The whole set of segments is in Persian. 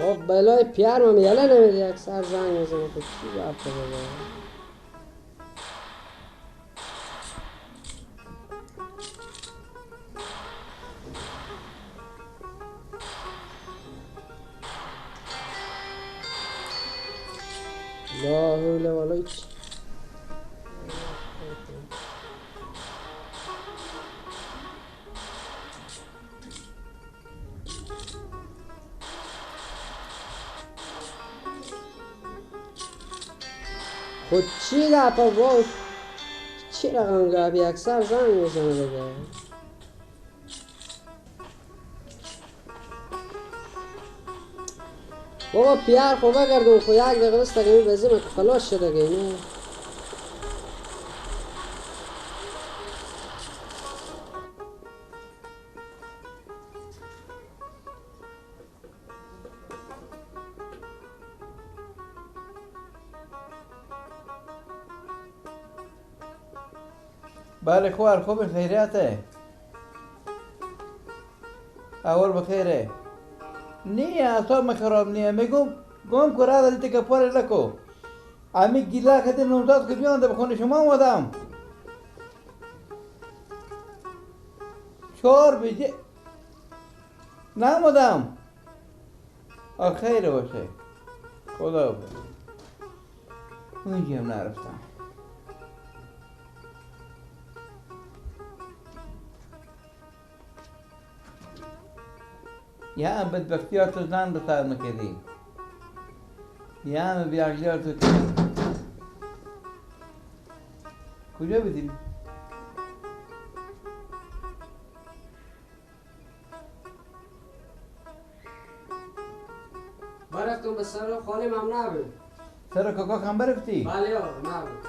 خب بلای پیرم یله نمیده اکثر زنگ میزنه که چی باید بگه. لا حول ولا هیچ. خود چی گفت باش چی رقم گفت اکثر زنگ میزنه دیگه. بابا پیار خوبه گردون خو یک دقیقه بست که می بزیم که خلاص شده گه نه. بله خوار خوب خیریته اول بخیره نه اصلا خراب نیه میگم گم کرا دلیت که پاره لکو امی گیلا کتی نوزاد که بیان ده بخونه شما آمدم چهار بجه نامدم خیره باشه خدا باشه اونجی هم نرفتم یه هم بدبختیار تو زن رو سر میکردی یه هم بیاغلیار تو کردی کجا بدیم؟ برفتم به سر خانه هم نبود. سر کاکا هم برفتی؟ بله آقا نبود.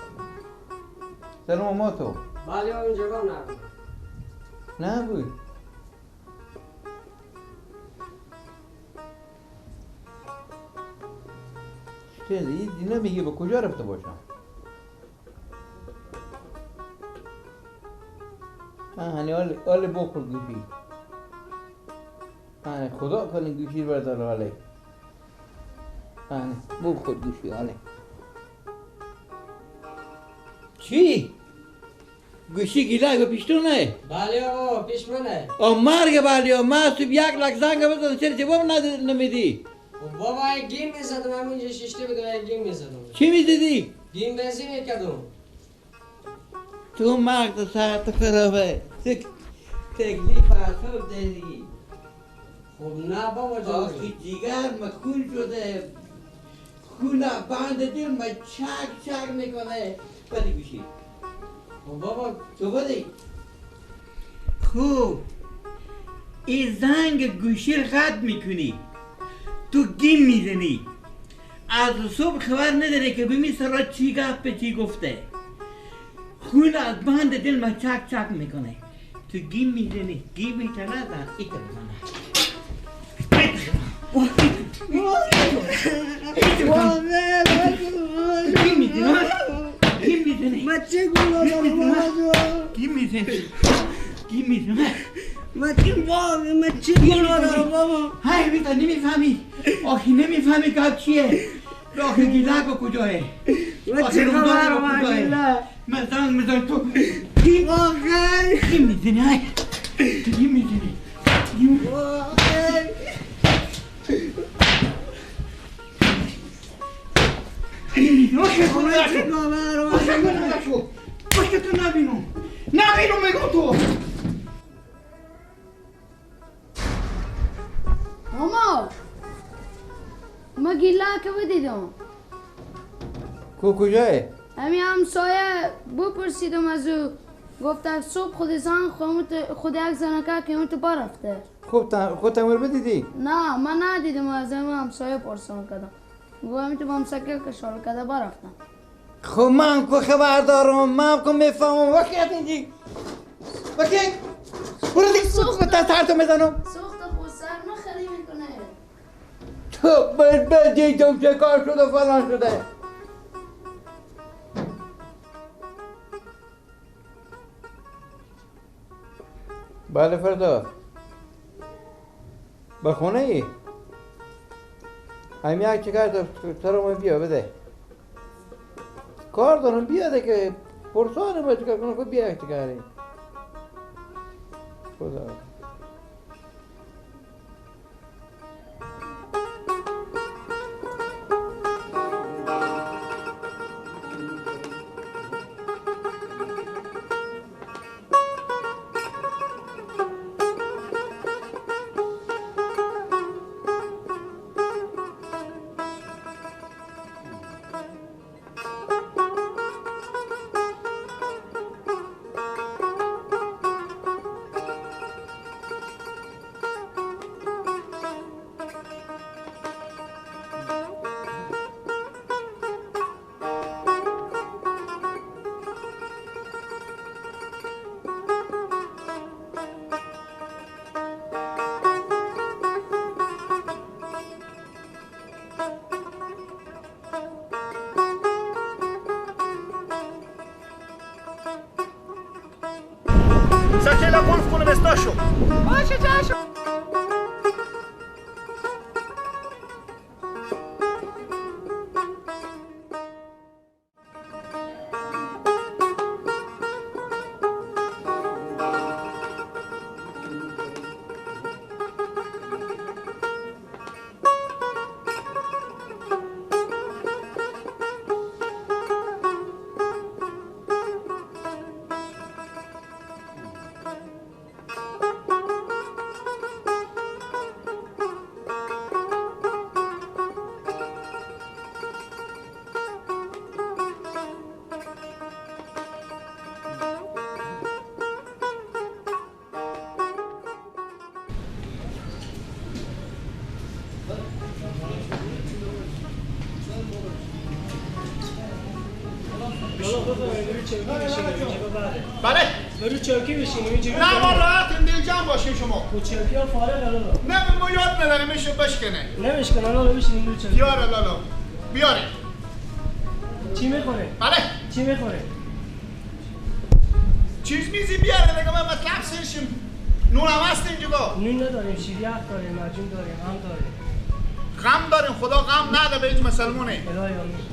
سر ماما تو؟ بله آقا اینجا نبود. نبود چیزی نمیگی به کجا رفته باشم هنی آل بخور گوشی خدا کنی گوشی بردار آله بخور گوشی آله چی؟ گوشی گیله پیشتونه؟ بله آقا پیش منه. مرگ بله ما صبح 1 لک زنگ بزن چرا جواب نمیدی؟ بابا یک گیم میزدم همینجا ششته بدم یک گیم میزدم. چی میزدی؟ گیم بازی میکردم. تو مغز ساعت خرابه تکلیف حساب داری خب نه بابا جان. آخی جیگر مخون شده خونه بند دل ما چک میکنه بدی گوشی خب بابا تو بدی خوب این زنگ گوشی رو قطع میکنی تو گیم میزنی از صبح خبر نداره که بمی سرا چی گفت به چی گفته خون از بند دل ما چک میکنه تو گیم میزنی گیم میتنه در ایتر منه گیم میزنی گیم میزنی بچه گولا گیم میزنی گیم میزنی بچه گولا بابا. های بیتا نمیفهمی آخی نمیفهمی که چیه آخی گیلک کجاه بچه خبر ما گیلک مثلا تو آخی گیم میزنی های گیم میزنی باشه تو نبینم میگم تو ماما ما گیلا که بدیدم کجاه؟ همی همسایه بپرسیدم از او گفت صبح خود زن خود یک زنکه که اون تو برفته. خود تمر بدیدی؟ نه من ندیدم از همسایه پرسم کردم گوهم تو با همسکل که شال کده برفتم. خب من که خبر دارم من که میفهمم وقت اینجی وقت برو دیگه سوخت ترتو میزنم سوخت خود سر نخری میکنه تو باید دیدم چه کار شده فلان شده بله فردا به خونه ای؟ همین یک چکار سرم بیا بده کار دارم بیاده که پرسان باید چکار کنم که بیا یک چکاری خدا ساکه لا گلف کنه بستاشو باشه جاشو بله برو چوکی بشینیم اینجوری نه ما راحتیم دل جمع باشیم شما چوکی ها فارغ لالا نه ما یاد نداریم میشه بشکنه نمیشکن لالا بشینیم رو چوکی بیاره لالا بیاره چی میخوره؟ بله چی میخوره؟ چیز میزی بیاره دیگه ما مطلب سرشیم نون هم هست اینجا نون نداریم شیریخ داریم مجون داریم هم داریم غم داریم خدا غم نده به هیچ مسلمونه الهی آمین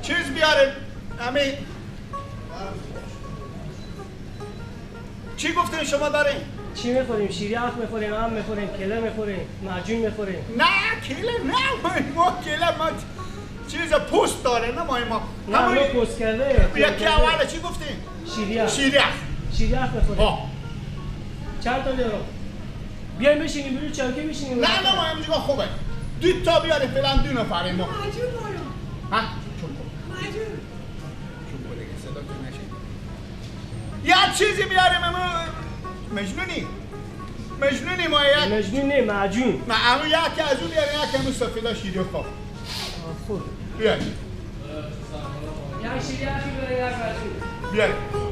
چیز بیاره همین چی گفتین شما دارین؟ چی میخوریم؟ شیریخ میخوریم هم میخوریم کله میخوریم مجون میخوریم نه کله نه ما کله ما چیز پوست داره نه ما نه ما پوست کرده یکی اوله چی گفتین؟ شیریخ شیریخ میخوریم چند تا لیرو بیایم بشینیم برو چوکی بشینیم نه ما اینجا خوبه دو تا بیاره فعلا دو نفریم ما مجون بارو ها؟ مجون چون بوده که صدا تو نشه یا چیزی بیاریم اما مجنونی ما یک مجنون نه مجون ما اما یکی از اون بیاریم یکی همون سفیدا شیریخ خواه خوب بیاریم یک شیریخی برای یک مجون بیاریم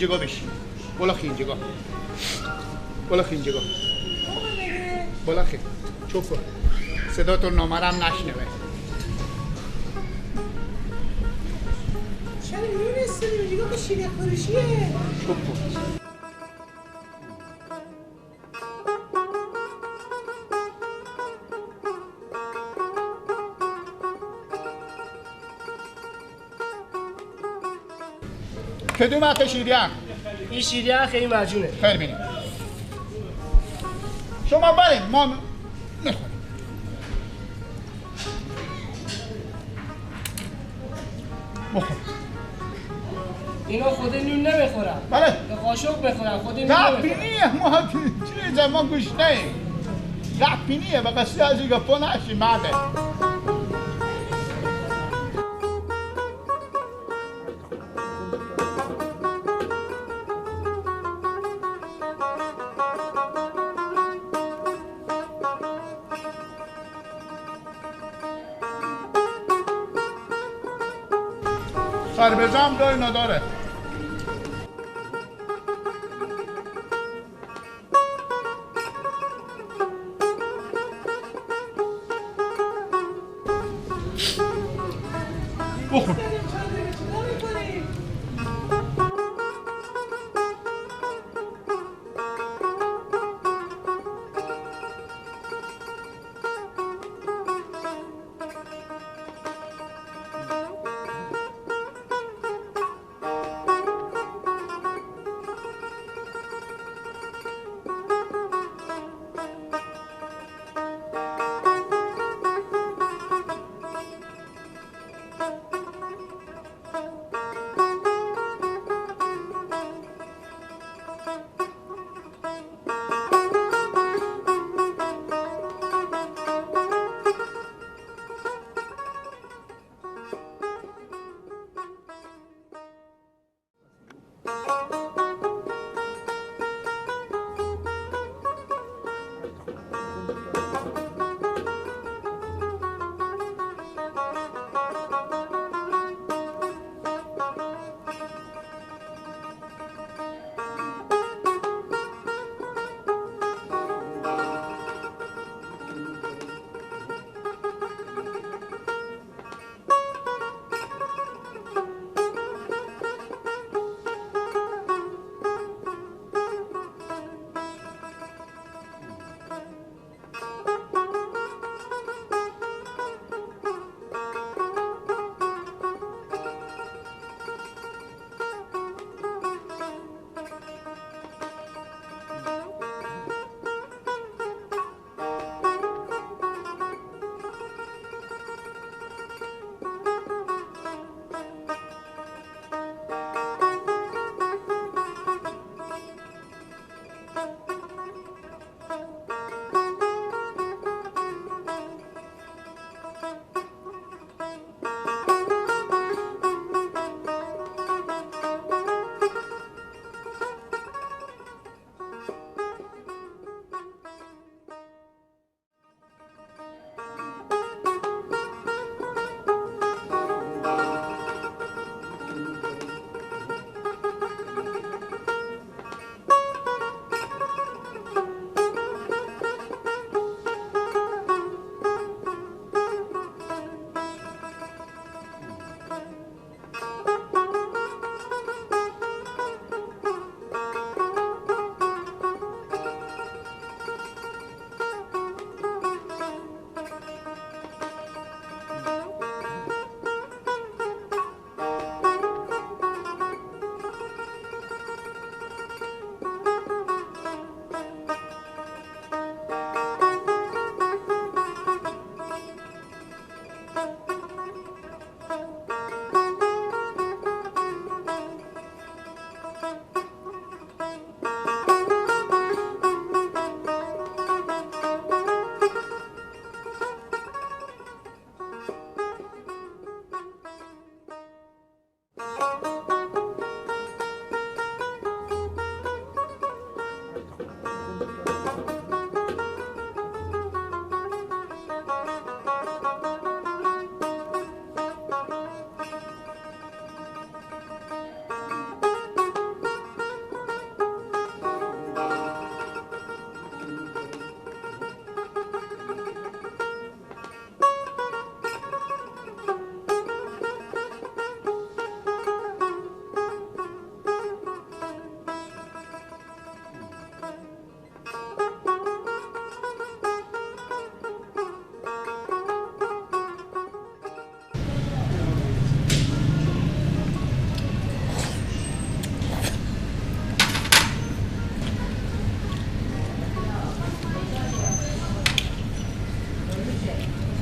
اینجا بشین بالا خی اینجا بالا خی اینجا بالا خی چوب کن صدا تو نامرم نشنوه چرا میرسیم اینجا به شیره فروشیه چوب کن کدوم حق شیریخ؟ این شیریخ این مجونه خیر بینیم شما بریم ما میخوریم بخور اینا خود نون نمیخورن بله به قاشق بخورن خود نون نه نمیخورن پینیه ما چیز ما گوشته ایم نه پینیه به قصی از این گفت نشی ماده خربزه هم دو اینا داره. بخور.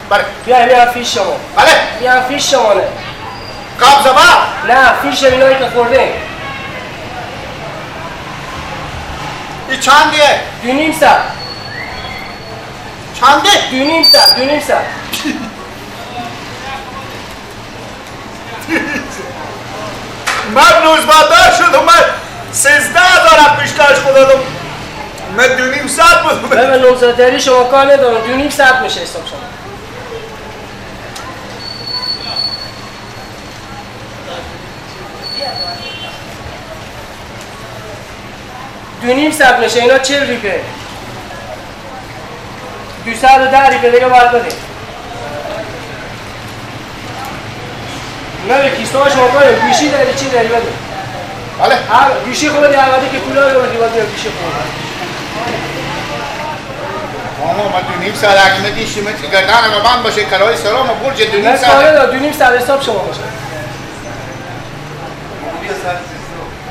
بله. بیا فیش شما. بله. بیا فیش شما نه. قبضه با؟ نه فیش اینایی که خورده. این چندیه؟ 2.5 ساعت. چنده؟ 2.5 ساعت. 2.5 ساعت. من روزبادار شدم. من 13,000 پیشکش خودم. من 2.5 ساعت بودم. ببین نوزادری شما کار ندارم. 2.5 ساعت میشه حساب شما. 2.5 ساعت میشه اینا 40 ریپه 210 ریپه دیگه باید بدیم نه کیستا شما کنیم گوشی داری چی داری بدیم بله گوشی خود بدی اولی که پولا رو بدی باید گوشی خود ماما ما 2.5 ساعت اگه ندیشی متر گردن ما بند باشه کرای سلام و برج 2.5 نه ساعت کاره 2.5 ساعت حساب شما باشه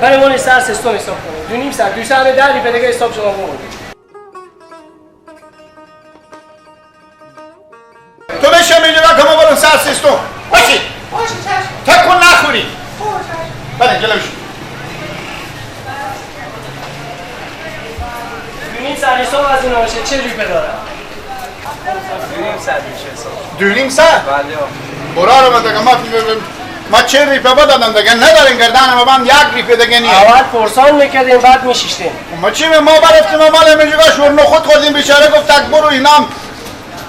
برای مونی سر سیستم حساب کنیم 2.5 ساعت 210 ریپه دیگه حساب شما بود تو بشه میگه که ما برون سر سیستم باشی باشه چشم تکون نخوری باشه بله جلوش 2.5 ساعت حساب از اینا باشه چه ریپه داره 2.5 ساعت میشه حساب 2.5 ساعت بله برا رو دیگه ما 40 ریپه بدادم دیگه نداریم گردن ما بند 1 ریپه دیگه نیه اول پرسان میکردیم بعد میشیشتیم ما چی ما برفتیم ما مال میجگا شور نخود خوردیم بیچاره گفت تک برو اینام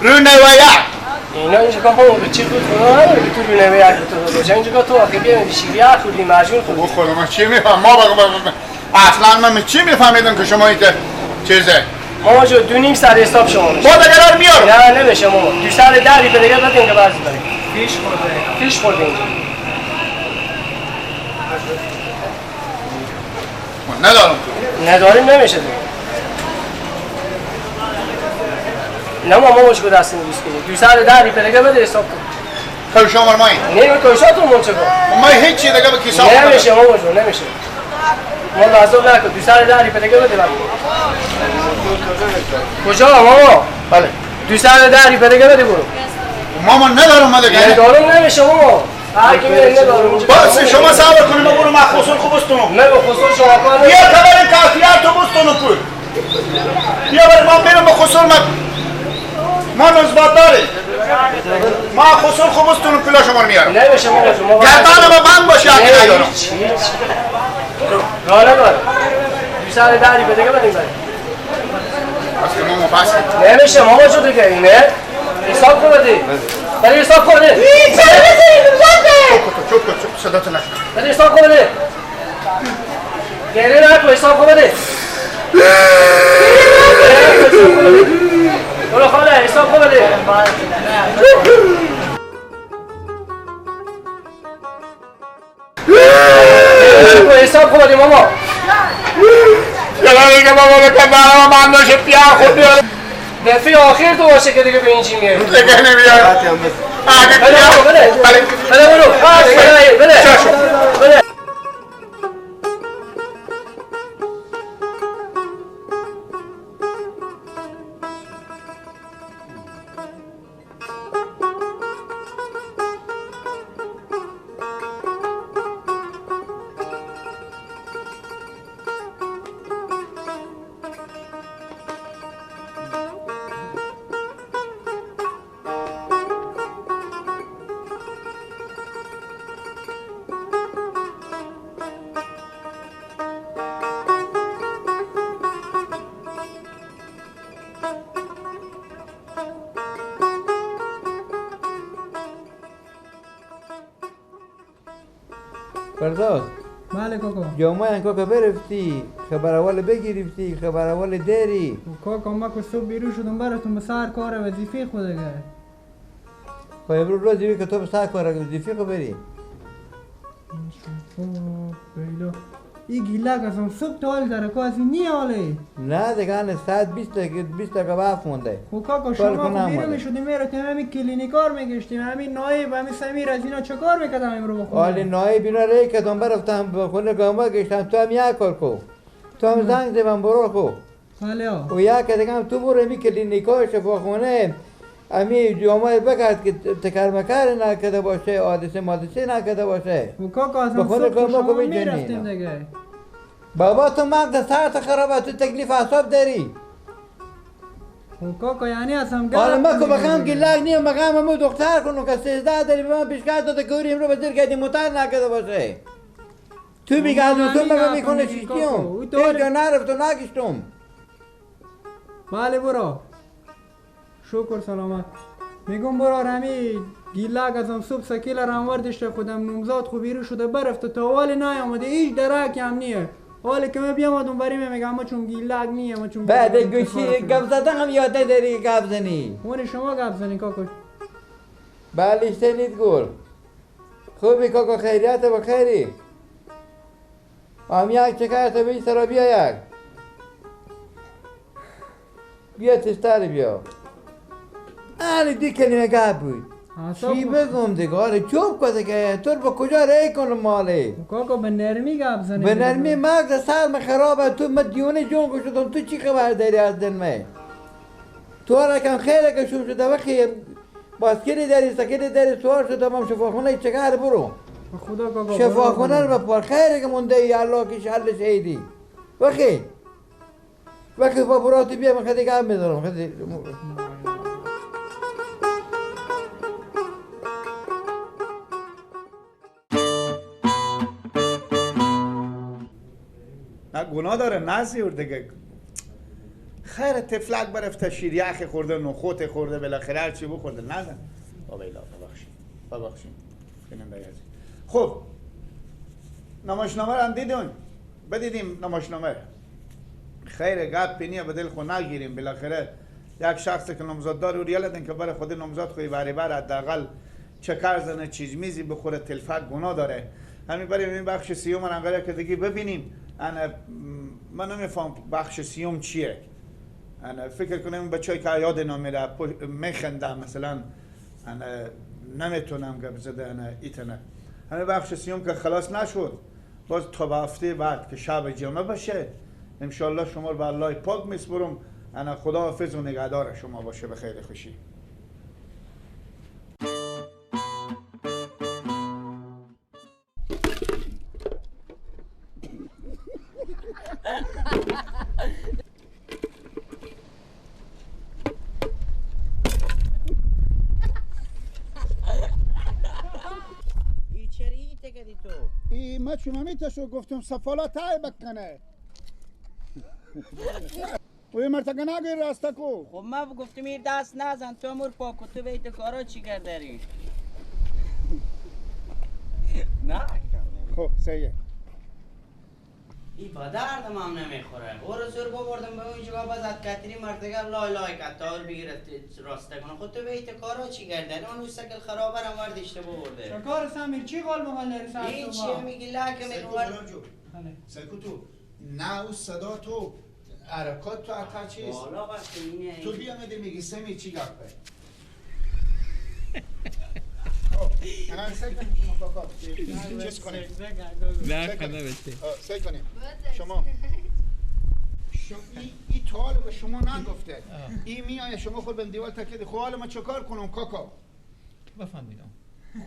روی نویه اینا اینجا که همون چی بود اونا که تو روی نویه تو روزه اینجا تو آخه بیایم شیریه خوردیم مجبور خوردیم خدا من چی میفهم ما اصلا من چی میفهمیدم که شما اینجا چیزه ماما جو 2.5 ساعت حساب شما میشه با دیگه رو میارم نه نمیشه ماما 210 ریپه دیگه بدیم که بعضی بریم پیش خورده اینجا من ندارم نداریم نمیشه دیگه نه ماما مشکل دستی میگوست کنید 210 ریپه دیگه بده حساب کن خب شما مایی نمی کوشاتون منچه کن ما هیچ چی دیگه به کیسا نمیشه ماما جو نمیشه ما لازم نکن 210 ریپه دیگه بده کجا ماما بله 210 ریپه دیگه بده برو ماما ندارم ما دیگه ندارم نمیشه ماما هر کی میره ندارم باشه شما صبر کنید ما برو ما خصوص خوبستونم نه به خصوص شما کار بیا خبر کافیات تو بستونم پول بیا برای ما برم به خصوص ما نزبات داری ما خصوص خوبستونم پولا شما رو میارم نمیشه ماما جو گردان ما بند باشه اگه ندارم راه نداره 210 ریپه دیگه بدیم بریم بس که ماما بس نمیشه ماما جو دیگه اینه حساب کن بده بده حساب کن بده چوب کن صدا تو نشد بده حساب کن بده گریه نکن حساب کن بده برو خاله حساب کن بده حساب کن بده ماما یه دیگه بابا بکن برای ما من داشت پیار خود بیارم دفعه آخر تو باشه که دیگه به این چی میگه دیگه نمیارم اگه بده پیار بده بده برو بده بده فرزاد بله کاکا جامعه کاکا برفتی خبر اول بگرفتی خبر اول داری کاکا ما که صبح بیرون شدم براتون به سر کار وظیفه خود گه خب امروز روزی که تو به سر کار وظیفه خب بری بیلو این گیلک ازم صبح تا حال در کازی نی حاله نه دیگه هنه ساعت 20 دقیقه وقت مونده خب کاکا شما خب بیرون میشدیم میرفتیم همین کلینیکار میگشتیم همین نایب همین سمیر از اینا چه کار میکردم امرو بخونه حالی نایب اینا ری کدام برفتم به خونه گامه گشتم تو هم یک کار کو تو هم زنگ زبم برو کو بله ها و یک دیگه هم تو برو امی کلینیکار شفا خونه امی جامعه بگرد که تکر مکر نکده باشه حادثه مادثه نکده باشه خب کاکا ازم بخونه صبح کار ما شما کمی میرفتیم جنین. دیگه بابا تو مغز سرت خرابه تو تکلیف اعصاب داری خب کاکا یعنی ازم حالا ما که بخوام گلک نیم بخوام همو دختر کنم که 13 داری به من پیشکش داده که امرو به زیر گردی موتر نکده باشه تو میگه از تو مگه میکنه چیستیم تو جا نرفت و نگشتم بله برو شکر سلامت میگم برو رمی گیلک ازم صبح سکیل رم وردشته خودم نمزاد خوب بیرو شده برفته تا والی نیامده هیچ درک هم نیه حالا که من بیام اون بریم میگم ما چون گیلاگ نیم ما چون بعد گوشی گپ زدن هم یاده داری گپ زنی اون شما گپ زنی کاکو بله شنید گل خوبی کاکا خیریت با خیری یک چکر تا بی سرا بیا یک بیا تشتر بیا آلی دی کلمه گپ بود چی بگم دیگه آره چوب کده که تو با کجا رای کنم ماله کاکو به نرمی گپ زنی به نرمی مغز سرم خرابه تو مدیونه جون شدم تو چی خبر داری از دل من تو رکم خیلی که شوم شده وقتی باسکلی داری سکلی داری سوار شدم هم شفاخونه چکر برو خدا کاکو شفاخونه رو بپار خیلی که منده ای الله که شل شهیدی وقتی با براتی بیا من خیلی گم میدارم خیلی نه گناه داره نزیور دیگه خیر تفلک برفته شیریخ خورده نخوت خورده بالاخره هر چی بخورده نزن بابا ایلا ببخشید خب نمایشنامه رو هم دیدون بدیدیم نمایشنامه خیر گپ پینیه به دل خود نگیریم بالاخره یک شخصی که نامزاد دار و ریالتن که برای خود نامزاد خوی بری بر حداقل چکر زنه چیز میزی بخوره تلفک گناه داره همین برای این بخش سیوم انقدر که دیگه ببینیم من نمیفهم بخش سیوم چیه انا فکر کنم بچه‌ای که یاد نمیره میخنده مثلا انا نمیتونم گپ زده انا ایتنه همین بخش سیوم که خلاص نشد باز تا هفته بعد که شب جمعه باشه انشالله شما رو به الله پاک میسپرم انا خدا حافظ و نگهدار شما باشه به خیر خوشی ما شما میتشو گفتم سفالات های بکنه وی مرتگه نگیر راسته کو خب ما گفتم این دست نزن تو امور پاکو تو بیت کارا چی کرداری نه خب سیه این با دردم هم نمیخوره او رو سر ببردم به اون جگاه بزد کتری مرتگه لای لای کتار بگیره راسته کنه خود تو بیت کارا چی کرداری اون سکل خرابه رو ورد اشتباه برده شکار سمیر چی قول محل رسالت این چیه میگی لکه میگوار سکو تو نه او صدا تو حرکات تو اتا چیست بالا بسته اینه تو بیا میده میگی سمی چی گفته انا سعی کنیم شما کاکا چیز کنیم نه کنه بشه سعی کنیم شما این تو حال به شما نگفته این میایه شما خود به دیوار تکیدی خب حالا ما چکار کنم کاکا بفهمیدم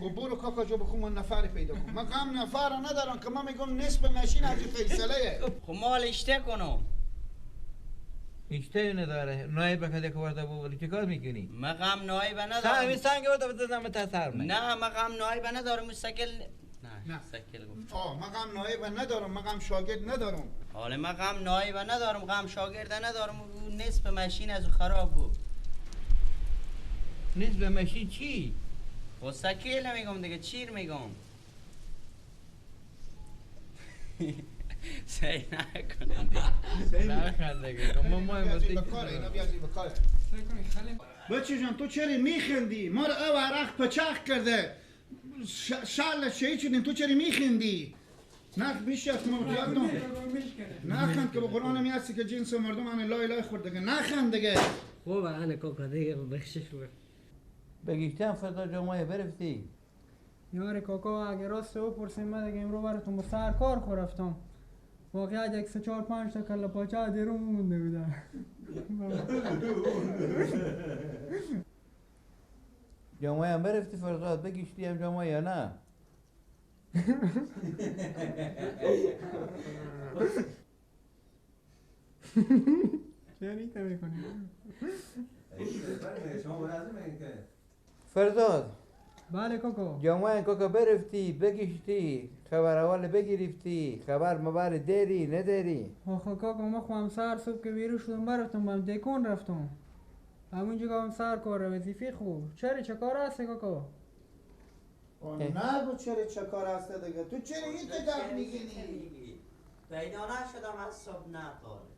خب برو کاکا جو بخون من نفر پیدا کن من غم نفر رو ندارم که من میگم نصف ماشین از فیصله خب مال اشته کنم اشته نداره نایب کده که ورده بولی چه کار میکنی؟ مقام نایب ندارم همین سنگ ورده بزنم تاثر نه مقام نایب ندارم مستقل نه مستقل گفت مقام نایب ندارم مقام شاگرد ندارم حالا مقام نایب ندارم مقام شاگرد ندارم نصف ماشین از خراب بود نصف ماشین چی؟ خب سکیل نمیگم دیگه چیر میگم سعی نکنم بچه جان تو چرا میخندی؟ ما رو او عرق پچخ کرده شعل شهید شدیم تو چرا میخندی؟ نه بیشت ما بخیاتم نخند که به قرآن میاستی که جنس مردم همه لای لای خورد دیگه نخند دیگه خوب انا کاکا دیگه بخشش بود بگیشتم فردا جمعه برفتی یاره کاکا اگه راست او پرسیم من دیگه امرو براتون با سر کار رفتم واقعا یک 3 4 5 تا کله پاچه دیرو مونده بودن جمعه هم برفتی فردا بگیشتی هم جمعه یا نه چه میکنی فرزاد بله کاکا جمعه کاکا برفتی بگیشتی خبر اول بگرفتی خبر مبر داری نداری آخه کاکا ما خواهم سر صبح که بیرو شدم برفتم من دیکون رفتم همونجا هم سر کار وظیفه خوب چه کار هست کاکا نه با چرا چه کار هست دیگه تو چرا این تجرب میگینی پیدا نشدم از صبح نطال